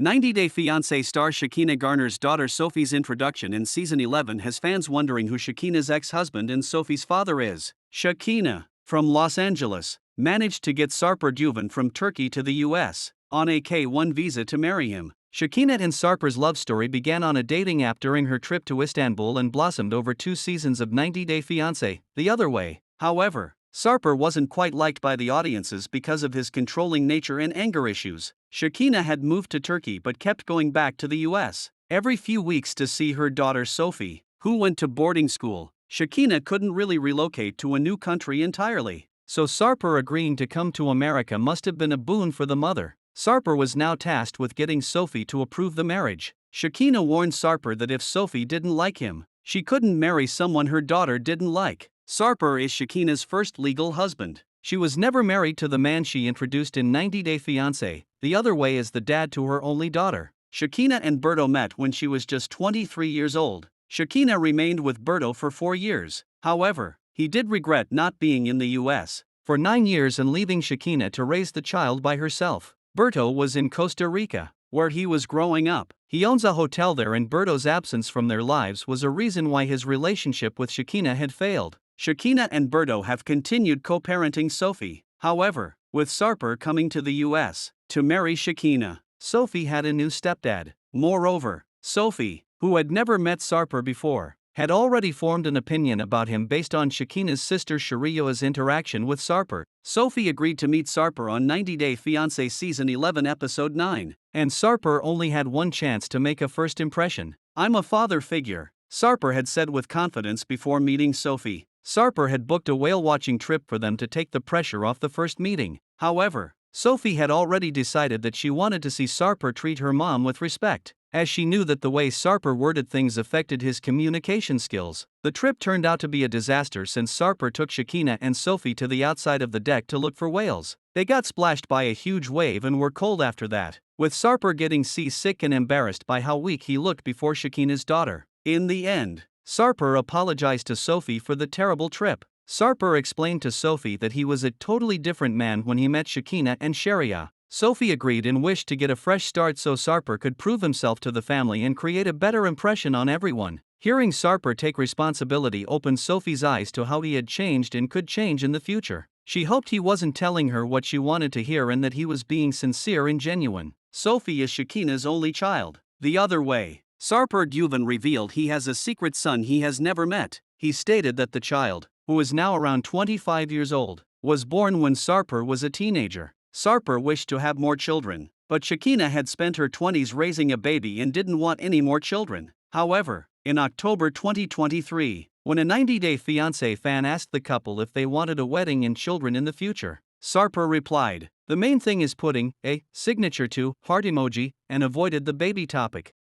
90 Day Fiancé star Shekinah Garner's daughter Sofie's introduction in season 11 has fans wondering who Shekinah's ex-husband and Sofie's father is. Shekinah, from Los Angeles, managed to get Sarper Güven from Turkey to the US on a K-1 visa to marry him. Shekinah and Sarper's love story began on a dating app during her trip to Istanbul and blossomed over 2 seasons of 90 Day Fiancé, the other way. However, Sarper wasn't quite liked by the audiences because of his controlling nature and anger issues. Shekinah had moved to Turkey but kept going back to the US every few weeks to see her daughter Sofie, who went to boarding school. Shekinah couldn't really relocate to a new country entirely, so Sarper agreeing to come to America must have been a boon for the mother. Sarper was now tasked with getting Sofie to approve the marriage. Shekinah warned Sarper that if Sofie didn't like him, she couldn't marry someone her daughter didn't like. Sarper is Shekinah's first legal husband. She was never married to the man she introduced in 90 Day Fiancé, the other way as the dad to her only daughter. Shekinah and Berto met when she was just 23 years old. Shekinah remained with Berto for 4 years. However, he did regret not being in the US for 9 years and leaving Shekinah to raise the child by herself. Berto was in Costa Rica, where he was growing up. He owns a hotel there, and Berto's absence from their lives was a reason why his relationship with Shekinah had failed. Shekinah and Berto have continued co-parenting Sofie. However, with Sarper coming to the US to marry Shekinah, Sofie had a new stepdad. Moreover, Sofie, who had never met Sarper before, had already formed an opinion about him based on Shekinah's sister Sharia's interaction with Sarper. Sofie agreed to meet Sarper on 90 Day Fiancé season 11 episode 9, and Sarper only had one chance to make a first impression. "I'm a father figure," Sarper had said with confidence before meeting Sofie. Sarper had booked a whale-watching trip for them to take the pressure off the first meeting. However, Sofie had already decided that she wanted to see Sarper treat her mom with respect, as she knew that the way Sarper worded things affected his communication skills. The trip turned out to be a disaster since Sarper took Shekinah and Sofie to the outside of the deck to look for whales. They got splashed by a huge wave and were cold after that, with Sarper getting seasick and embarrassed by how weak he looked before Shekinah's daughter. In the end, Sarper apologized to Sofie for the terrible trip. Sarper explained to Sofie that he was a totally different man when he met Shekinah and Sharia. Sofie agreed and wished to get a fresh start so Sarper could prove himself to the family and create a better impression on everyone. Hearing Sarper take responsibility opened Sofie's eyes to how he had changed and could change in the future. She hoped he wasn't telling her what she wanted to hear and that he was being sincere and genuine. Sofie is Shekinah's only child. The other way, Sarper Güven revealed he has a secret son he has never met. He stated that the child, who is now around 25 years old, was born when Sarper was a teenager. Sarper wished to have more children, but Shekinah had spent her 20s raising a baby and didn't want any more children. However, in October 2023, when a 90 Day Fiancé fan asked the couple if they wanted a wedding and children in the future, Sarper replied, "The main thing is putting a signature to heart emoji," and avoided the baby topic.